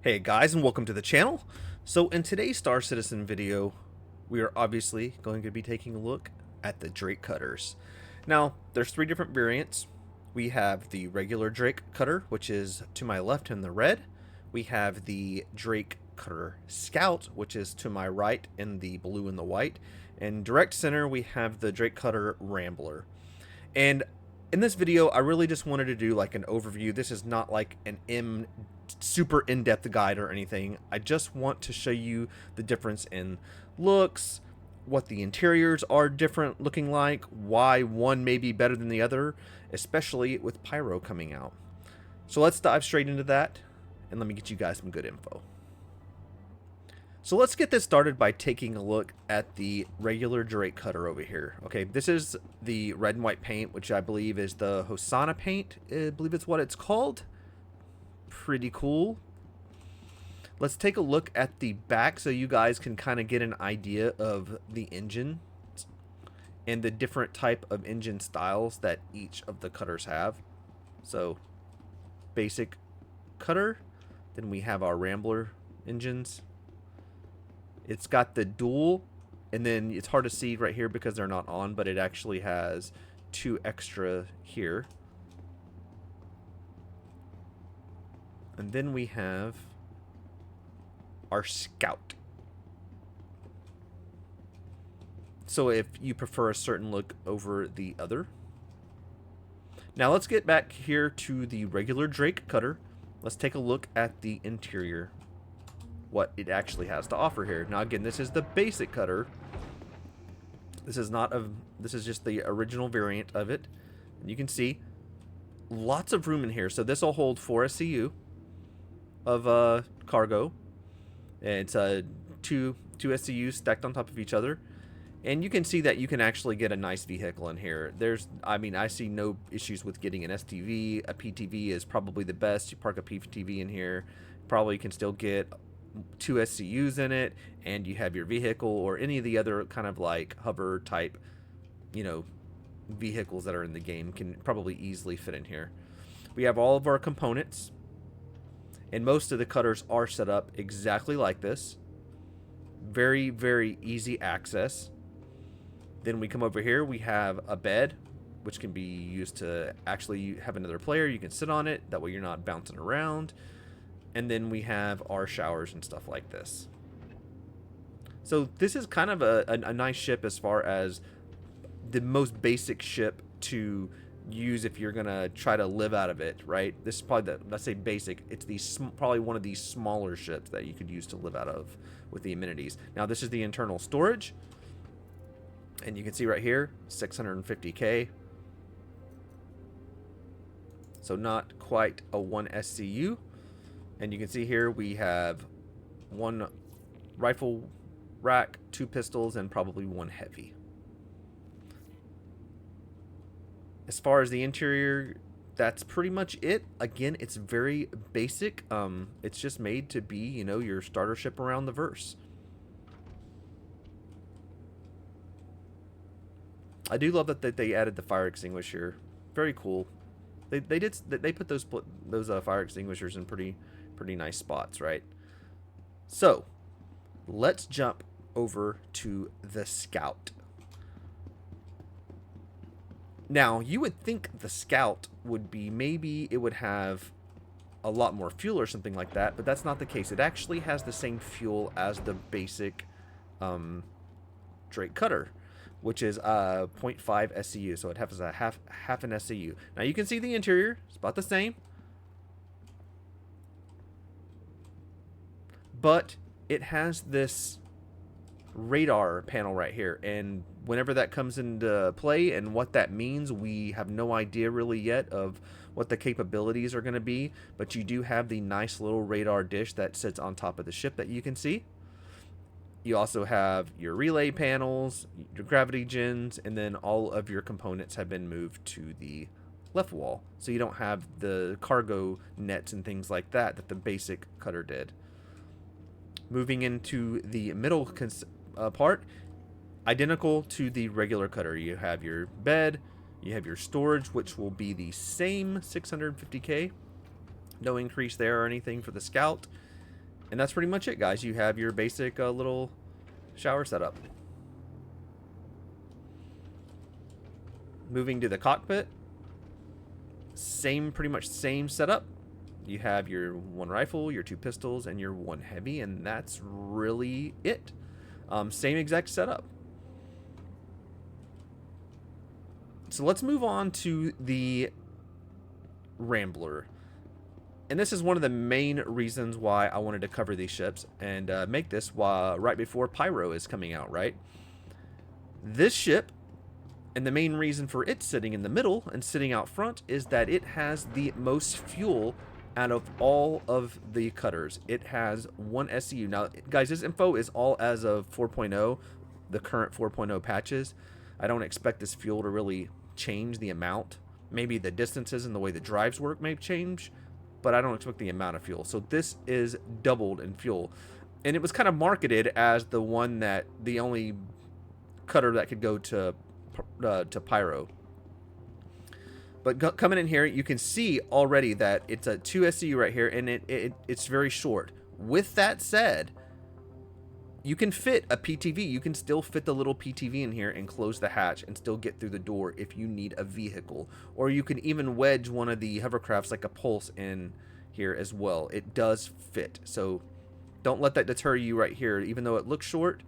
Hey guys, and welcome to the channel. So in today's Star Citizen video, we are obviously going to be taking a look at the Drake cutters. Now, there's three different variants. We have the regular Drake cutter, which is to my left in the red. We have the Drake cutter Scout, which is to my right in the blue and the white. And direct center, we have the Drake cutter Rambler. And in this video, I really just wanted to do like an overview. This is not like an super in-depth guide or anything. I just want to show you the difference in looks, what the interiors are different looking like, why one may be better than the other, especially with Pyro coming out. So let's dive straight into that, and let me get you guys some good info. So let's get this started by taking a look at the regular Drake cutter over here. Okay, this is the red and white paint, which I believe is the Hosanna paint. I believe it's what it's called. Pretty cool. Let's take a look at the back so you guys can kind of get an idea of the engine and the different type of engine styles that each of the cutters have. So, basic cutter, then we have our Rambler engines. It's got the dual, and then it's hard to see right here because they're not on, but it actually has two extra here. And then we have our Scout. So if you prefer a certain look over the other. Now let's get back here to the regular Drake cutter. Let's take a look at the interior, what it actually has to offer here. Now again, this is the basic cutter. This is just the original variant of it. And you can see lots of room in here. So this will hold 4 SCU of cargo. And it's two SCUs stacked on top of each other. And you can see that you can actually get a nice vehicle in here. I see no issues with getting an STV. A PTV is probably the best. You park a PTV in here, probably can still get 2 SCUs in it, and you have your vehicle or any of the other kind of like hover type, vehicles that are in the game can probably easily fit in here. We have all of our components, and most of the cutters are set up exactly like this. Very, very easy access. Then we come over here, we have a bed, which can be used to actually have another player. You can sit on it, that way you're not bouncing around. And then we have our showers and stuff like this. So this is kind of a nice ship as far as the most basic ship to use if you're gonna try to live out of it, right? This is probably let's say basic. It's probably one of these smaller ships that you could use to live out of with the amenities. Now this is the internal storage, and you can see right here 650K. So not quite a 1 SCU. And you can see here we have 1 rifle rack, 2 pistols, and probably 1 heavy. As far as the interior, that's pretty much it. Again, it's very basic. It's just made to be, your starter ship around the verse. I do love that they added the fire extinguisher. Very cool. They put those fire extinguishers in pretty nice spots, right? So let's jump over to the Scout. Now you would think the Scout would be, maybe it would have a lot more fuel or something like that, but that's not the case. It actually has the same fuel as the basic Drake cutter, which is 0.5 SCU, so it has a half an SCU. Now you can see the interior; it's about the same, but it has this radar panel right here, and whenever that comes into play and what that means, we have no idea really yet of what the capabilities are going to be, but you do have the nice little radar dish that sits on top of the ship that you can see. You also have your relay panels, your gravity gens, and then all of your components have been moved to the left wall, so you don't have the cargo nets and things like that the basic cutter did. Moving into the middle part, identical to the regular cutter. You have your bed, you have your storage, which will be the same 650K. No increase there or anything for the Scout. And that's pretty much it, guys. You have your basic little shower setup. Moving to the cockpit, pretty much same setup. You have your one rifle, your two pistols, and your one heavy, and that's really it. Same exact setup. So let's move on to the Rambler. And this is one of the main reasons why I wanted to cover these ships and make this right before Pyro is coming out, right? This ship, and the main reason for it sitting in the middle and sitting out front, is that it has the most fuel out of all of the cutters. It has one SCU. Now, guys, this info is all as of 4.0, the current 4.0 patches. I don't expect this fuel to really change the amount. Maybe the distances and the way the drives work may change, but I don't expect the amount of fuel. So this is doubled in fuel. And it was kind of marketed as the only cutter that could go to Pyro. But coming in here, you can see already that it's a 2 SCU right here, and it's very short. With that said, you can fit a PTV. You can still fit the little PTV in here and close the hatch and still get through the door if you need a vehicle. Or you can even wedge one of the hovercrafts like a Pulse in here as well. It does fit. So don't let that deter you right here. Even though it looks short,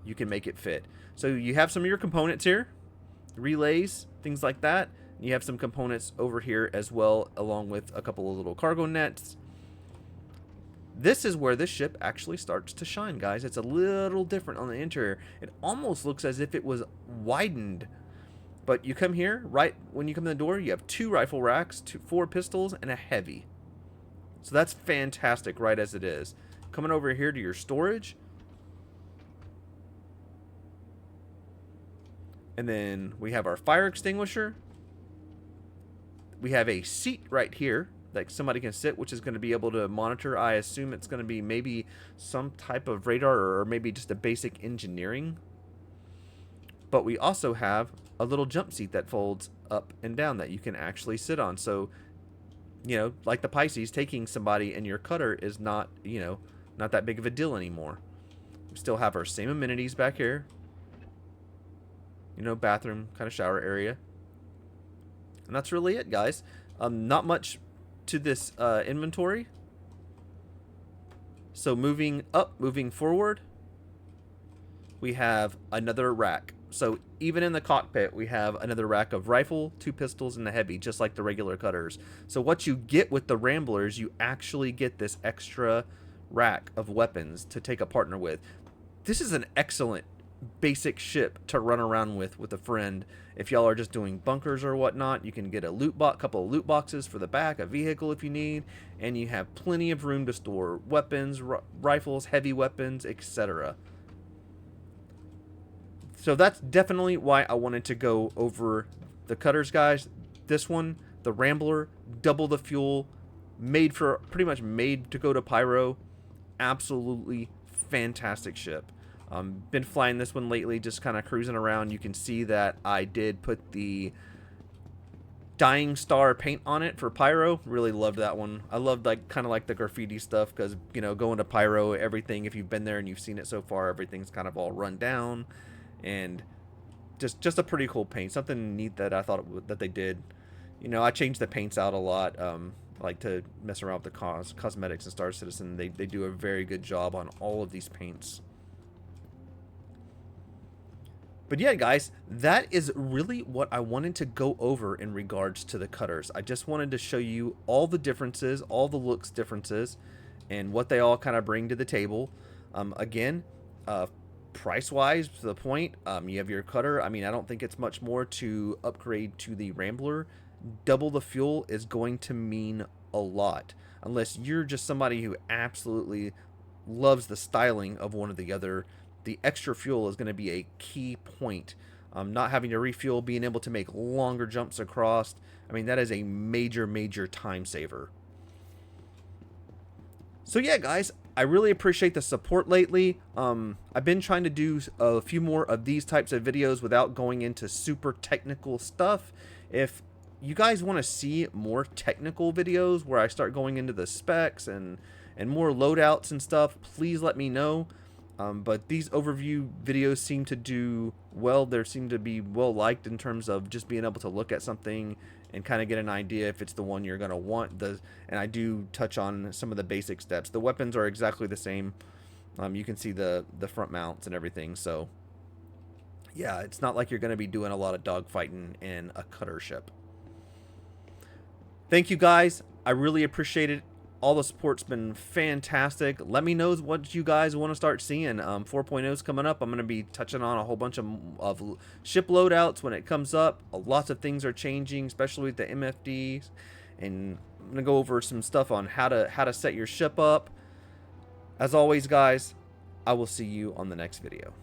you can make it fit. So you have some of your components here. Relays, things like that. You have some components over here as well, along with a couple of little cargo nets. This is where this ship actually starts to shine, guys. It's a little different on the interior. It almost looks as if it was widened. But you come here, right when you come in the door, you have 2 rifle racks, 4 pistols, and a heavy. So that's fantastic right as it is. Coming over here to your storage. And then we have our fire extinguisher. We have a seat right here that somebody can sit, which is going to be able to monitor. I assume it's going to be maybe some type of radar or maybe just a basic engineering. But we also have a little jump seat that folds up and down that you can actually sit on. So, you know, like the Pisces, taking somebody in your cutter is not, you know, not that big of a deal anymore. We still have our same amenities back here. You know, bathroom, kind of shower area. And that's really it, guys. Not much to this inventory. So moving forward, we have another rack. So even in the cockpit, we have another rack of rifle, 2 pistols, and the heavy, just like the regular cutters. So what you get with the Ramblers, you actually get this extra rack of weapons to take a partner with. This is an excellent basic ship to run around with a friend. If y'all are just doing bunkers or whatnot, you can get a couple of loot boxes for the back, a vehicle if you need, and you have plenty of room to store weapons, rifles, heavy weapons, etc. So that's definitely why I wanted to go over the cutters, guys. This one, the Rambler, double the fuel, pretty much made to go to Pyro. Absolutely fantastic ship. Been flying this one lately, just kind of cruising around. You can see that I did put the Dying Star paint on it for Pyro. Really loved that one. I loved kind of like the graffiti stuff because, you know, going to Pyro, everything, if you've been there and you've seen it so far, everything's kind of all run down and just a pretty cool paint. Something neat that I thought that they did. You know, I changed the paints out a lot. I like to mess around with the cosmetics in Star Citizen. They do a very good job on all of these paints. But yeah, guys, that is really what I wanted to go over in regards to the cutters. I just wanted to show you all the differences, all the looks differences, and what they all kind of bring to the table. Again, price-wise, to the point, you have your cutter. I mean, I don't think it's much more to upgrade to the Rambler. Double the fuel is going to mean a lot, unless you're just somebody who absolutely loves the styling of one or the other. The extra fuel is going to be a key point. Not having to refuel, being able to make longer jumps across. I mean, that is a major, major time saver. So yeah, guys, I really appreciate the support lately. I've been trying to do a few more of these types of videos without going into super technical stuff. If you guys want to see more technical videos where I start going into the specs and and more loadouts and stuff, please let me know. But these overview videos seem to do well. They seem to be well liked in terms of just being able to look at something and kind of get an idea if it's the one you're going to want. And I do touch on some of the basic steps. The weapons are exactly the same. You can see the front mounts and everything. So yeah, it's not like you're going to be doing a lot of dogfighting in a cutter ship. Thank you guys. I really appreciate it. All the support's been fantastic. Let me know what you guys want to start seeing. 4.0 is coming up. I'm going to be touching on a whole bunch of ship loadouts when it comes up. Lots of things are changing, especially with the MFDs. And I'm going to go over some stuff on how to set your ship up. As always, guys, I will see you on the next video.